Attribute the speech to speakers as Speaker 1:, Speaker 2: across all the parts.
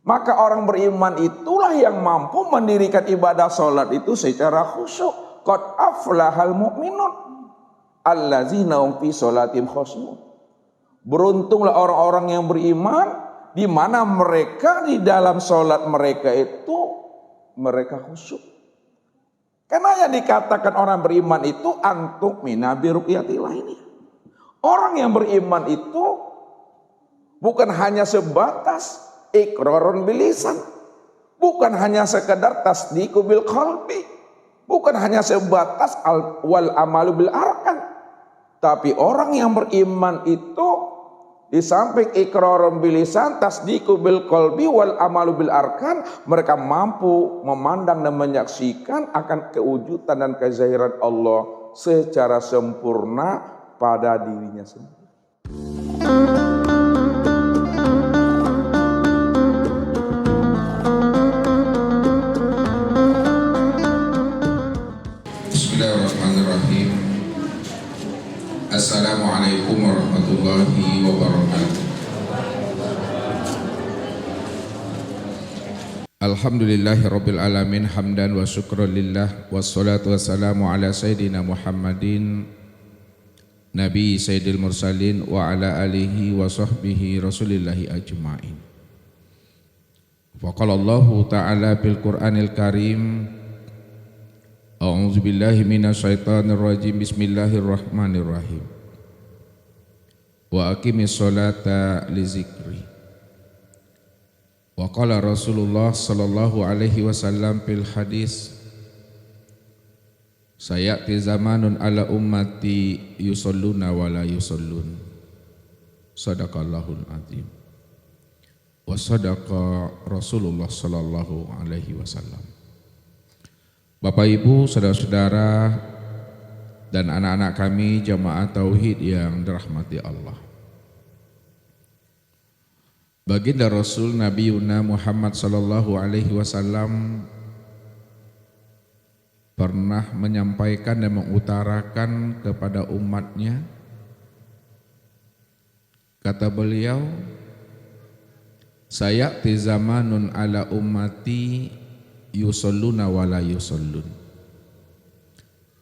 Speaker 1: Maka orang beriman itulah yang mampu mendirikan ibadah sholat itu secara khusyuk. Qad aflahal mu'minun allazina hum fi sholatihim khushu'un. Beruntunglah orang-orang yang beriman di mana mereka di dalam sholat mereka itu mereka khusyuk. Karena yang dikatakan orang beriman itu antuk mina bi ru'yatillah ini. Orang yang beriman itu bukan hanya sebatas iqrarun bil lisan, bukan hanya sekedar tasdiqu bil qalbi, bukan hanya sebatas wal amalu bil arkan. Tapi orang yang beriman itu di samping iqrarun bil lisan, tasdiqu bil qalbi wal amalu bil arkan, mereka mampu memandang dan menyaksikan akan kewujudan dan kezahiran Allah secara sempurna pada dirinya sendiri.
Speaker 2: Bismillahirrahmanirrahim. Assalamualaikum warahmatullahi wabarakatuh. Alhamdulillahirabbil alamin hamdan wa syukran lillah wassalatu wassalamu ala sayyidina Muhammadin nabi sayyidil mursalin wa ala alihi wa sahbihi rasulillahi ajmain. Wa qala Allahu ta'ala bil Qur'anil Karim, a'udzu billahi minasyaitonir rajim, bismillahirrahmanirrahim. Wa aqimis sholata li zikri. Wa qala Rasulullah sallallahu alaihi wasallam fil hadis, sayati zamanun ala ummati yusalluna wa la yusallun. Sadaqallahul azim. Wa sadaqa Rasulullah sallallahu alaihi wasallam. Bapak Ibu, saudara-saudara dan anak-anak kami jamaah tauhid yang dirahmati Allah. Baginda Rasul Nabi Yuna Muhammad sallallahu alaihi wasallam pernah menyampaikan dan mengutarakan kepada umatnya, kata beliau, sayati zamanun ala ummati yusalluna wa la yusallun.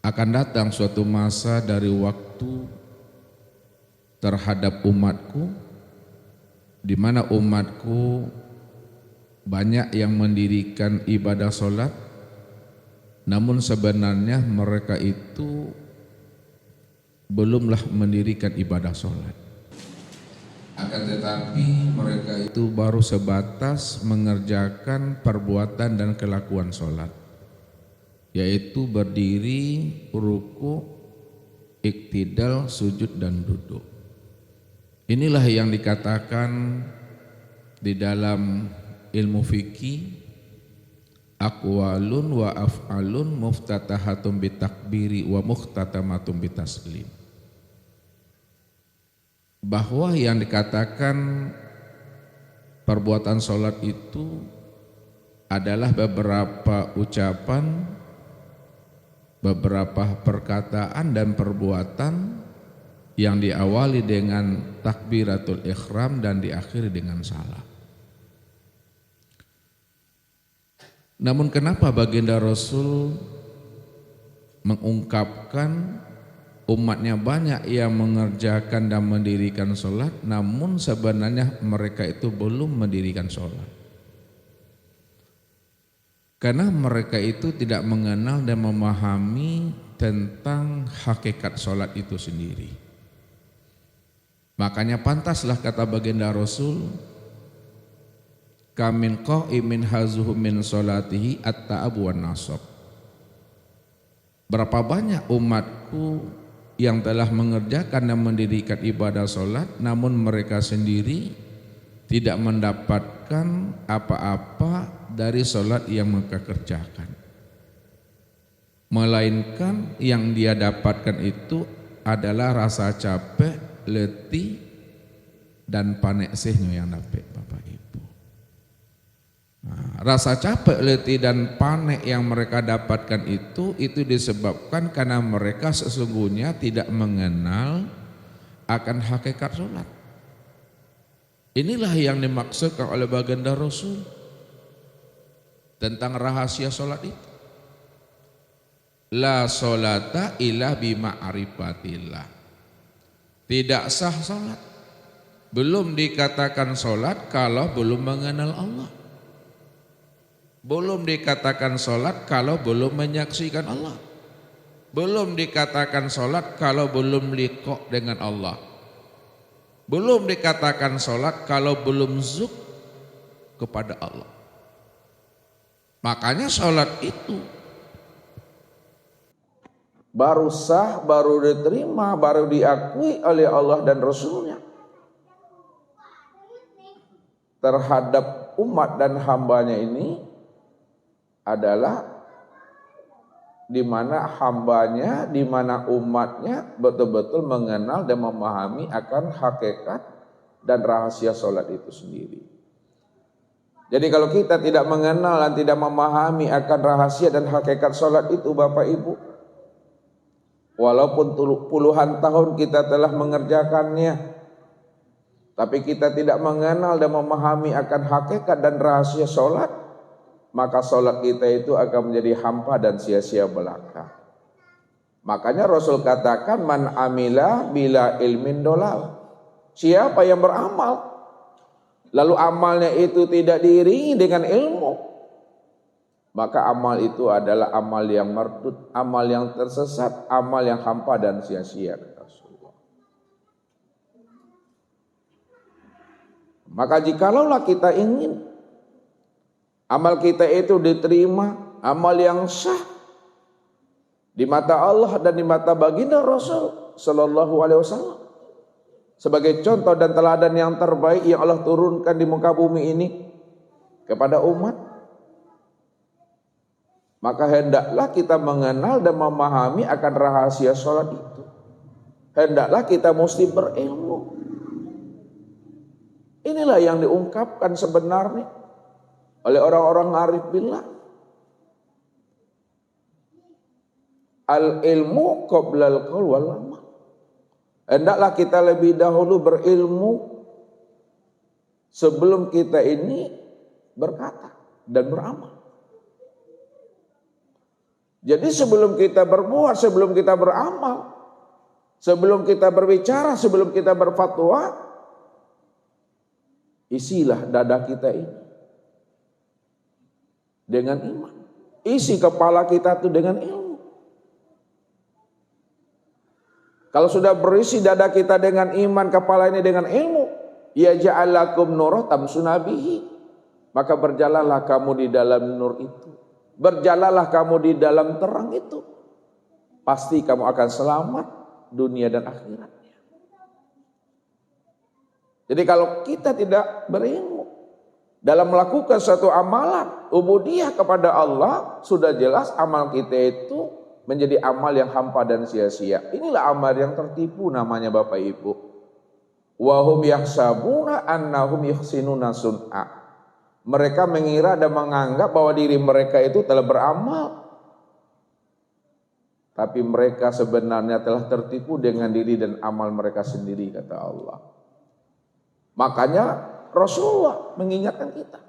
Speaker 2: Akan datang suatu masa dari waktu terhadap umatku di mana umatku banyak yang mendirikan ibadah sholat, namun sebenarnya mereka itu belumlah mendirikan ibadah sholat. Akan tetapi mereka itu baru sebatas mengerjakan perbuatan dan kelakuan sholat, yaitu berdiri, ruku, iktidal, sujud dan duduk. Inilah yang dikatakan di dalam ilmu fikih, aqwalun wa af'alun muftatahatun bitakbiri wa muhtatamatun bitaslim. Bahwa yang dikatakan perbuatan sholat itu adalah beberapa ucapan, beberapa perkataan dan perbuatan yang diawali dengan takbiratul ihram dan diakhiri dengan salam. Namun kenapa baginda Rasul mengungkapkan umatnya banyak yang mengerjakan dan mendirikan sholat, namun sebenarnya mereka itu belum mendirikan sholat? Karena mereka itu tidak mengenal dan memahami tentang hakikat sholat itu sendiri. Makanya pantaslah kata baginda Rasul, kamin qa'imin hazuhu min sholatihi at-ta'abu wan nasab. Berapa banyak umatku yang telah mengerjakan dan mendirikan ibadah sholat, namun mereka sendiri tidak mendapatkan apa-apa dari sholat yang mereka kerjakan, melainkan yang dia dapatkan itu adalah rasa capek, letih dan panek sehnya yang dapat Bapak Ibu. Nah, rasa capek, letih dan panek yang mereka dapatkan itu disebabkan karena mereka sesungguhnya tidak mengenal akan hakikat sholat. Inilah yang dimaksudkan oleh baginda Rasul tentang rahasia sholat itu. La sholata illa bima'rifatillah. Tidak sah sholat, belum dikatakan sholat kalau belum mengenal Allah. Belum dikatakan sholat kalau belum menyaksikan Allah. Belum dikatakan sholat kalau belum liqa dengan Allah. Belum dikatakan sholat kalau belum zuk kepada Allah. Makanya sholat itu
Speaker 1: baru sah, baru diterima, baru diakui oleh Allah dan Rasulnya terhadap umat dan hambanya ini adalah di mana hambanya, di mana umatnya betul-betul mengenal dan memahami akan hakikat dan rahasia sholat itu sendiri. Jadi kalau kita tidak mengenal dan tidak memahami akan rahasia dan hakikat sholat itu Bapak Ibu, walaupun puluhan tahun kita telah mengerjakannya, tapi kita tidak mengenal dan memahami akan hakikat dan rahasia sholat, maka sholat kita itu akan menjadi hampa dan sia-sia belaka. Makanya Rasul katakan, man amila bila ilmin dolal. Siapa yang beramal lalu amalnya itu tidak diiringi dengan ilmu, maka amal itu adalah amal yang mardud, amal yang tersesat, amal yang hampa dan sia-sia, kata Rasulullah. Maka jikalaulah kita ingin amal kita itu diterima, amal yang sah di mata Allah dan di mata baginda Rasul sallallahu alaihi wasallam, sebagai contoh dan teladan yang terbaik yang Allah turunkan di muka bumi ini kepada umat, maka hendaklah kita mengenal dan memahami akan rahasia sholat itu. Hendaklah kita mesti berilmu. Inilah yang diungkapkan sebenarnya oleh orang-orang arif billah. Al ilmu qoblal qaul wal amal. Hendaklah kita lebih dahulu berilmu sebelum kita ini berkata dan beramal. Jadi sebelum kita berbuat, sebelum kita beramal, sebelum kita berbicara, sebelum kita berfatwa, isilah dada kita ini dengan iman. Isi kepala kita itu dengan ilmu. Kalau sudah berisi dada kita dengan iman, kepala ini dengan ilmu, ya ja'alakum nurah tamsuna bihi, maka berjalanlah kamu di dalam nur itu, berjalanlah kamu di dalam terang itu, pasti kamu akan selamat dunia dan akhiratnya. Jadi kalau kita tidak berilmu dalam melakukan suatu amalan ubudiyah kepada Allah, sudah jelas amal kita itu menjadi amal yang hampa dan sia-sia. Inilah amal yang tertipu namanya Bapak Ibu. Wahum yahsabuna annahum yuhsinuna sun'a. Mereka mengira dan menganggap bahwa diri mereka itu telah beramal, tapi mereka sebenarnya telah tertipu dengan diri dan amal mereka sendiri, kata Allah. Makanya Rasulullah mengingatkan kita,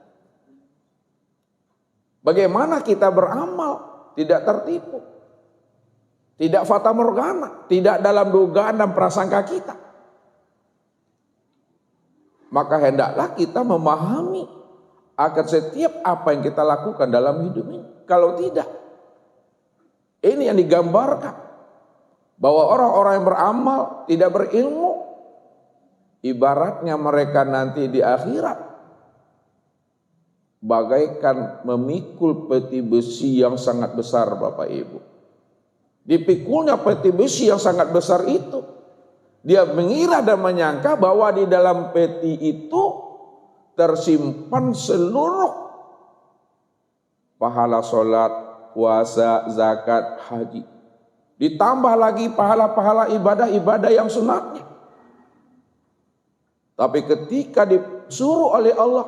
Speaker 1: bagaimana kita beramal tidak tertipu, tidak fata morgana, tidak dalam dugaan dan prasangka kita. Maka hendaklah kita memahami akan setiap apa yang kita lakukan dalam hidup ini. Kalau tidak, ini yang digambarkan bahwa orang-orang yang beramal tidak berilmu, ibaratnya mereka nanti di akhirat bagaikan memikul peti besi yang sangat besar, Bapak Ibu. Dipikulnya peti besi yang sangat besar itu, dia mengira dan menyangka bahwa di dalam peti itu tersimpan seluruh pahala sholat, puasa, zakat, haji. Ditambah lagi pahala-pahala ibadah-ibadah yang sunatnya. Tapi ketika disuruh oleh Allah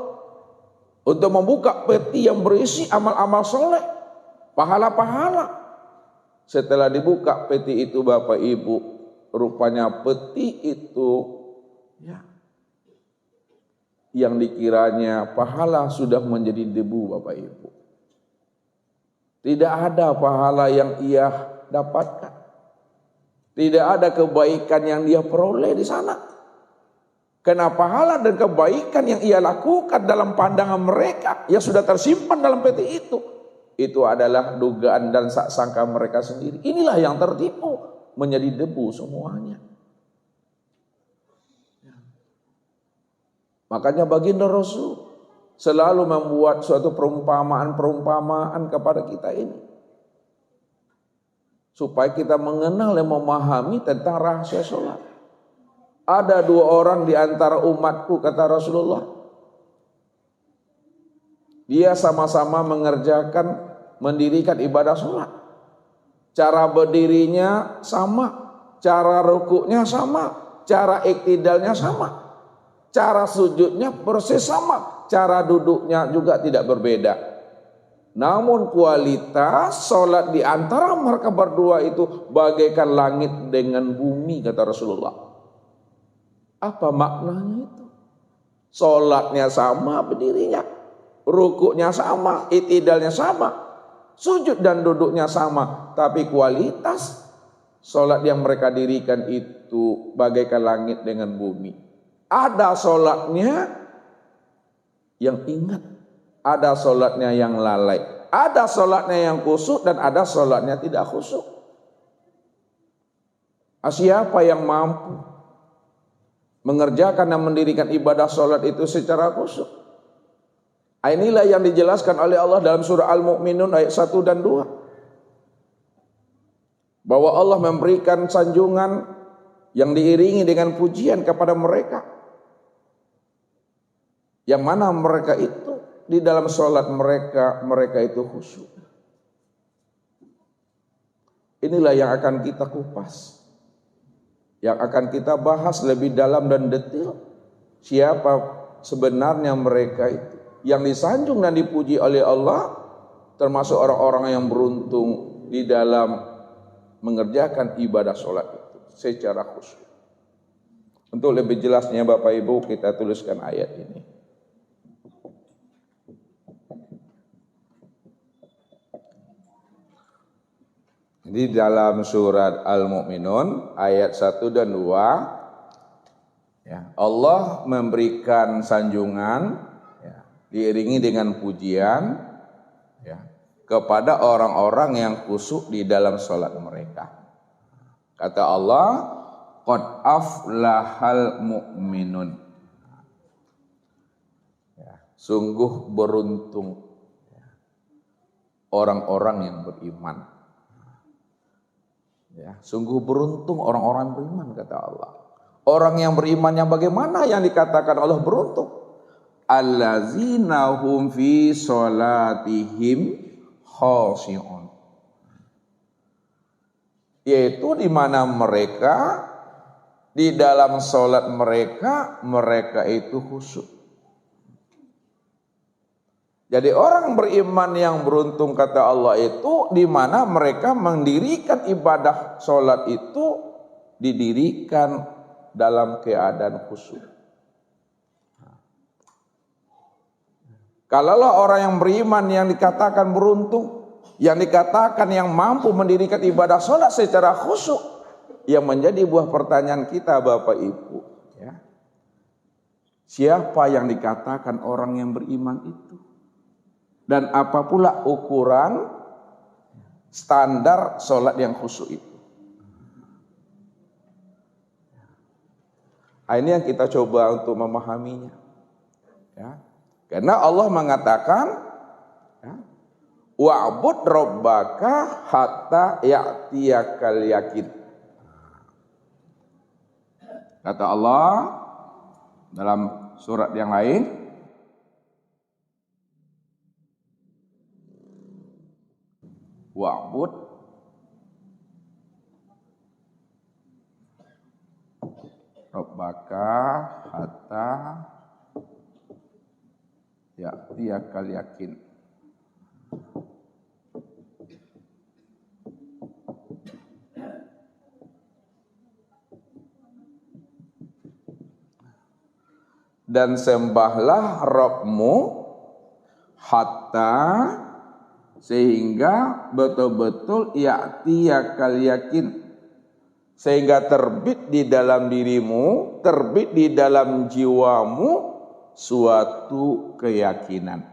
Speaker 1: untuk membuka peti yang berisi amal-amal soleh, pahala-pahala, setelah dibuka peti itu Bapak Ibu, rupanya peti itu yang dikiranya pahala sudah menjadi debu, Bapak Ibu. Tidak ada pahala yang ia dapatkan. Tidak ada kebaikan yang dia peroleh di sana. Karena pahala dan kebaikan yang ia lakukan dalam pandangan mereka yang sudah tersimpan dalam peti itu adalah dugaan dan sangka mereka sendiri. Inilah yang tertipu, menjadi debu semuanya. Makanya baginda Rasul selalu membuat suatu perumpamaan kepada kita ini, supaya kita mengenal dan memahami tentang rahasia sholat. Ada 2 orang di antara umatku, kata Rasulullah. Dia sama-sama mendirikan ibadah sholat. Cara berdirinya sama, cara rukuknya sama, cara iktidalnya sama, cara sujudnya persis sama, cara duduknya juga tidak berbeda. Namun kualitas sholat di antara mereka berdua itu bagaikan langit dengan bumi, kata Rasulullah. Apa maknanya itu? Sholatnya sama berdirinya, rukuknya sama, iktidalnya sama, sujud dan duduknya sama, tapi kualitas sholat yang mereka dirikan itu bagaikan langit dengan bumi. Ada sholatnya yang ingat, ada sholatnya yang lalai, ada sholatnya yang khusyuk dan ada sholatnya tidak khusyuk. Siapa yang mampu mengerjakan dan mendirikan ibadah sholat itu secara khusyuk? Inilah yang dijelaskan oleh Allah dalam surah Al-Mu'minun ayat 1 dan 2. Bahwa Allah memberikan sanjungan yang diiringi dengan pujian kepada mereka. Yang mana mereka itu di dalam sholat mereka itu khusyuk. Inilah yang akan kita kupas, yang akan kita bahas lebih dalam dan detail. Siapa sebenarnya mereka itu yang disanjung dan dipuji oleh Allah, termasuk orang-orang yang beruntung di dalam mengerjakan ibadah sholat itu secara khusyuk. Untuk lebih jelasnya Bapak Ibu, kita tuliskan ayat ini. Di dalam surat Al-Mu'minun ayat 1 dan 2, ya, Allah memberikan sanjungan, ya, diiringi dengan pujian, ya, kepada orang-orang yang khusyuk di dalam sholat mereka. Kata Allah, qad aflahal mu'minun, ya, sungguh beruntung, ya, orang-orang yang beriman. Ya, sungguh beruntung orang-orang beriman, kata Allah. Orang yang beriman yang bagaimana yang dikatakan Allah beruntung? Allazina hum fi sholatihim khashi'un. Yaitu di mana mereka di dalam sholat mereka itu khusyuk. Jadi orang beriman yang beruntung, kata Allah, itu di mana mereka mendirikan ibadah sholat itu didirikan dalam keadaan khusyuk. Kalaulah orang yang beriman yang dikatakan beruntung, yang dikatakan yang mampu mendirikan ibadah sholat secara khusyuk, yang menjadi buah pertanyaan kita Bapak Ibu, ya, siapa yang dikatakan orang yang beriman itu? Dan apa pula ukuran standar sholat yang khusyuk itu? Ini yang kita coba untuk memahaminya, ya. Karena Allah mengatakan, ya, wa'bud rabbaka hatta ya'tiyakal yakin. Kata Allah dalam surat yang lain, wa'bud rabbaka hatta ya'tiyakal yakin. dan sembahlah Rabbmu hatta sehingga betul-betul ya'tiyakal yakin, sehingga terbit di dalam dirimu, terbit di dalam jiwamu suatu keyakinan.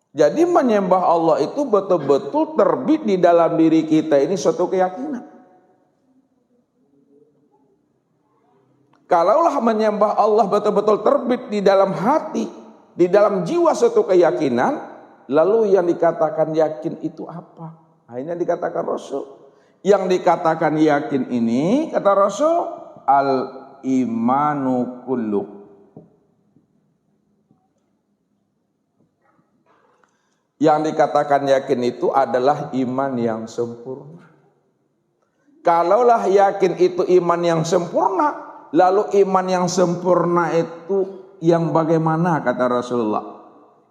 Speaker 1: Jadi menyembah Allah itu betul-betul terbit di dalam diri kita ini suatu keyakinan. Kalaulah menyembah Allah betul-betul terbit di dalam hati, di dalam jiwa suatu keyakinan, lalu yang dikatakan yakin itu apa? Akhirnya dikatakan Rasul. Yang dikatakan yakin ini, kata Rasul, al-imanu kullu. Yang dikatakan yakin itu adalah iman yang sempurna. Kalaulah yakin itu iman yang sempurna, lalu iman yang sempurna itu yang bagaimana, kata Rasulullah?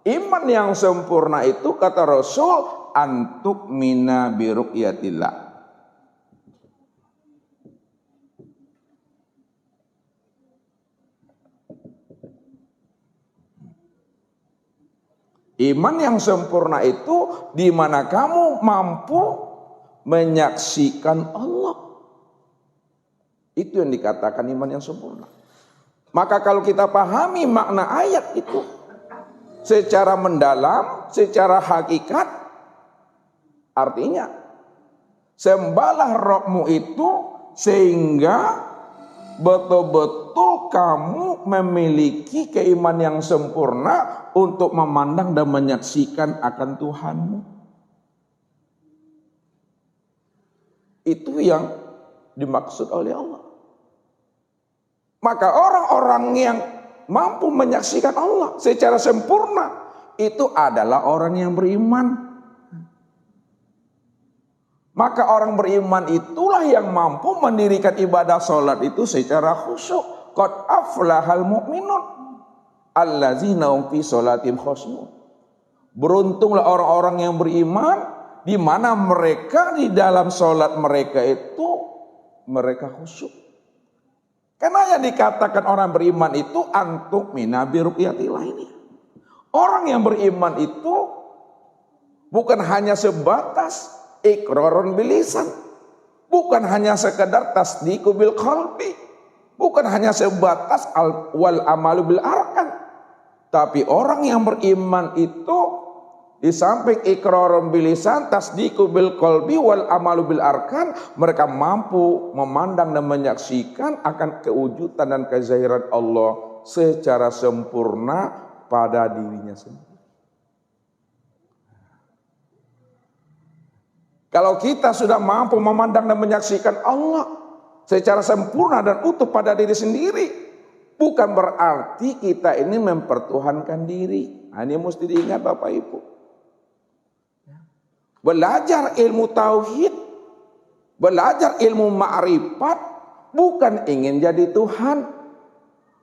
Speaker 1: Iman yang sempurna itu, kata Rasul, antuk mina biru'yatillah. Iman yang sempurna itu di mana kamu mampu menyaksikan Allah. Itu yang dikatakan iman yang sempurna. Maka kalau kita pahami makna ayat itu secara mendalam, secara hakikat, artinya sembahlah Rabbmu itu sehingga betul-betul kamu memiliki keimanan yang sempurna untuk memandang dan menyaksikan akan Tuhanmu. Itu yang dimaksud oleh Allah. Maka orang-orang yang mampu menyaksikan Allah secara sempurna itu adalah orang yang beriman. Maka orang beriman itulah yang mampu mendirikan ibadah sholat itu secara khusyuk. Qad aflahal mu'minun allazina hum fi sholatim khashi'un. Beruntunglah orang-orang yang beriman di mana mereka di dalam sholat mereka itu mereka khusyuk. Karena yang dikatakan orang beriman itu antuk mina biru'yatillah ini. Orang yang beriman itu bukan hanya sebatas iqrarun bilisan, bukan hanya sekedar tasdiqu bil qalbi, bukan hanya sebatas wal amalu bil arkan, tapi orang yang beriman itu di samping iqrarun bilisan, tasdiqu bil qalbi wal amalu bil arkan, mereka mampu memandang dan menyaksikan akan kewujudan dan kezahiran Allah secara sempurna pada dirinya sendiri. Kalau kita sudah mampu memandang dan menyaksikan Allah secara sempurna dan utuh pada diri sendiri, bukan berarti kita ini mempertuhankan diri. Ini mesti diingat Bapak Ibu. Belajar ilmu tauhid, belajar ilmu ma'rifat, bukan ingin jadi Tuhan.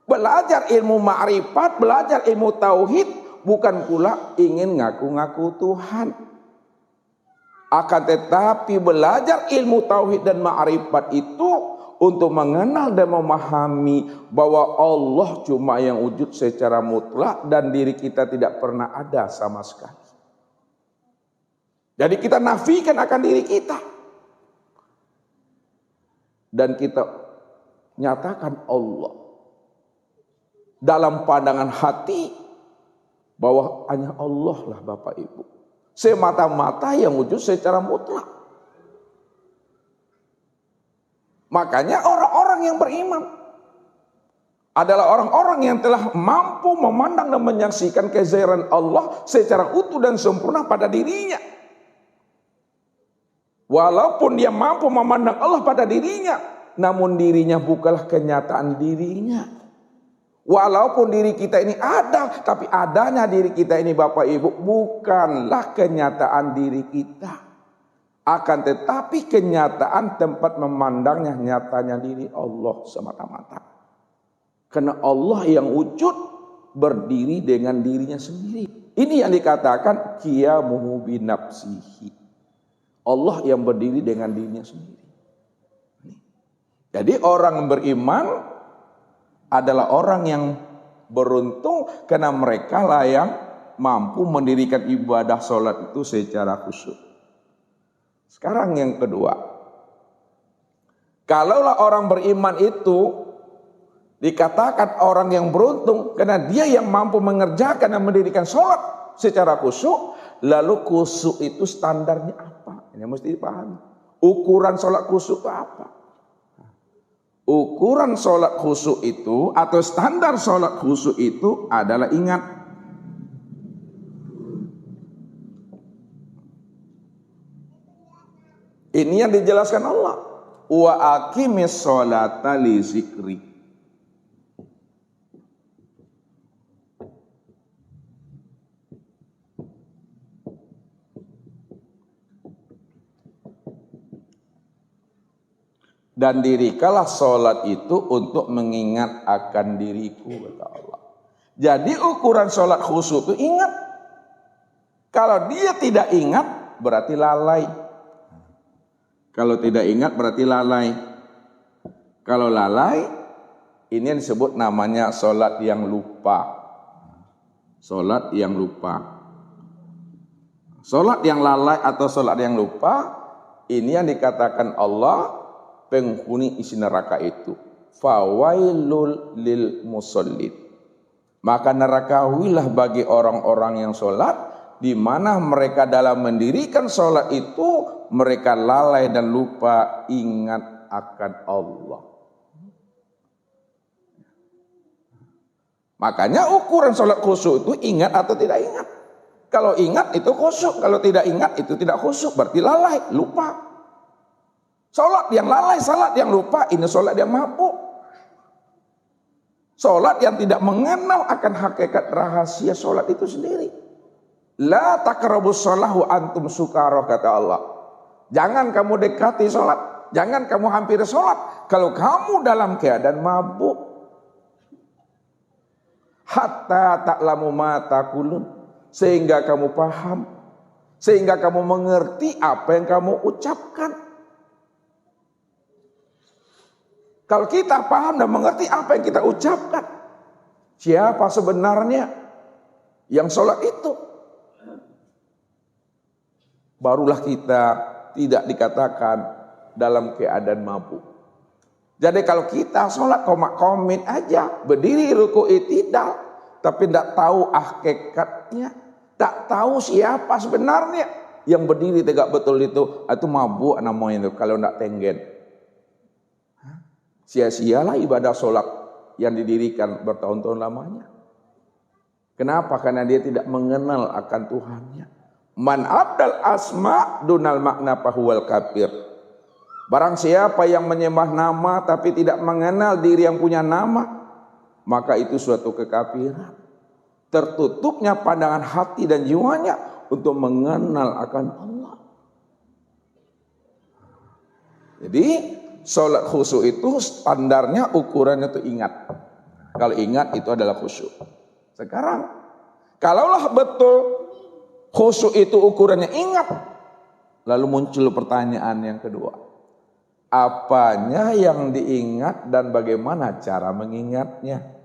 Speaker 1: Belajar ilmu ma'rifat, belajar ilmu tauhid, bukan pula ingin ngaku-ngaku Tuhan. Akan tetapi belajar ilmu tauhid dan ma'rifat itu untuk mengenal dan memahami bahwa Allah cuma yang wujud secara mutlak dan diri kita tidak pernah ada sama sekali. Jadi kita nafikan akan diri kita. Dan kita nyatakan Allah. Dalam pandangan hati bahwa hanya Allah lah Bapak Ibu. Semata-mata yang wujud secara mutlak. Makanya orang-orang yang beriman adalah orang-orang yang telah mampu memandang dan menyaksikan kezahiran Allah secara utuh dan sempurna pada dirinya. Walaupun dia mampu memandang Allah pada dirinya, namun dirinya bukanlah kenyataan dirinya. Walaupun diri kita ini ada, tapi adanya diri kita ini Bapak Ibu bukanlah kenyataan diri kita. Akan tetapi kenyataan tempat memandangnya nyatanya diri Allah semata-mata. Karena Allah yang wujud berdiri dengan dirinya sendiri. Ini yang dikatakan qiyamuhu binafsihi. Allah yang berdiri dengan dirinya sendiri. Jadi orang beriman adalah orang yang beruntung karena mereka lah yang mampu mendirikan ibadah sholat itu secara khusyuk. Sekarang yang kedua, kalaulah orang beriman itu dikatakan orang yang beruntung karena dia yang mampu mengerjakan dan mendirikan sholat secara khusyuk, lalu khusyuk itu standarnya apa? Ini mesti dipahami. Ukuran sholat khusyuk itu apa? Ukuran sholat khusyuk itu atau standar sholat khusyuk itu adalah, ingat, ini yang dijelaskan Allah, wa aqimis sholata li zikri. Dan dirikalah sholat itu untuk mengingat akan diriku, kata Allah. Jadi ukuran sholat khusyuk itu ingat. Kalau dia tidak ingat berarti lalai. Kalau tidak ingat berarti lalai. Kalau lalai, ini yang disebut namanya sholat yang lupa. Sholat yang lupa. Sholat yang lalai atau sholat yang lupa, ini yang dikatakan Allah penghuni isi neraka itu. Fawailul lil musallin. Maka nerakawilah bagi orang-orang yang sholat, di mana mereka dalam mendirikan sholat itu mereka lalai dan lupa ingat akan Allah. Makanya ukuran sholat khusyuk itu ingat atau tidak ingat. Kalau ingat itu khusyuk, kalau tidak ingat itu tidak khusyuk, berarti lalai, lupa. Sholat yang lalai, sholat yang lupa, ini sholat yang mabuk. Sholat yang tidak mengenal akan hakikat rahasia sholat itu sendiri. La taqrabus sholahu antum sukara, kata Allah. Jangan kamu dekati sholat, jangan kamu hampiri sholat kalau kamu dalam keadaan mabuk. Hatta ta'lamu ma taqulun, sehingga kamu paham, sehingga kamu mengerti apa yang kamu ucapkan. Kalau kita paham dan mengerti apa yang kita ucapkan, siapa sebenarnya yang sholat itu, barulah kita tidak dikatakan dalam keadaan mabuk. Jadi kalau kita sholat komak-komit aja, berdiri ruku i'tidal, tapi tidak tahu hakikatnya, tak tahu siapa sebenarnya yang berdiri tegak betul itu mabuk namanya itu kalau tidak tenggen. Sia-sialah ibadah sholat yang didirikan bertahun-tahun lamanya. Kenapa? Karena dia tidak mengenal akan Tuhannya. Man abdal asma dunal makna fahuwal kafir. Barang siapa yang menyembah nama tapi tidak mengenal diri yang punya nama, maka itu suatu kekafiran. Tertutupnya pandangan hati dan jiwanya untuk mengenal akan Allah. Jadi sholat khusyuk itu standarnya, ukurannya itu ingat. Kalau ingat itu adalah khusyuk. Sekarang, kalaulah betul khusyuk itu ukurannya ingat, lalu muncul pertanyaan yang kedua. Apanya yang diingat dan bagaimana cara mengingatnya?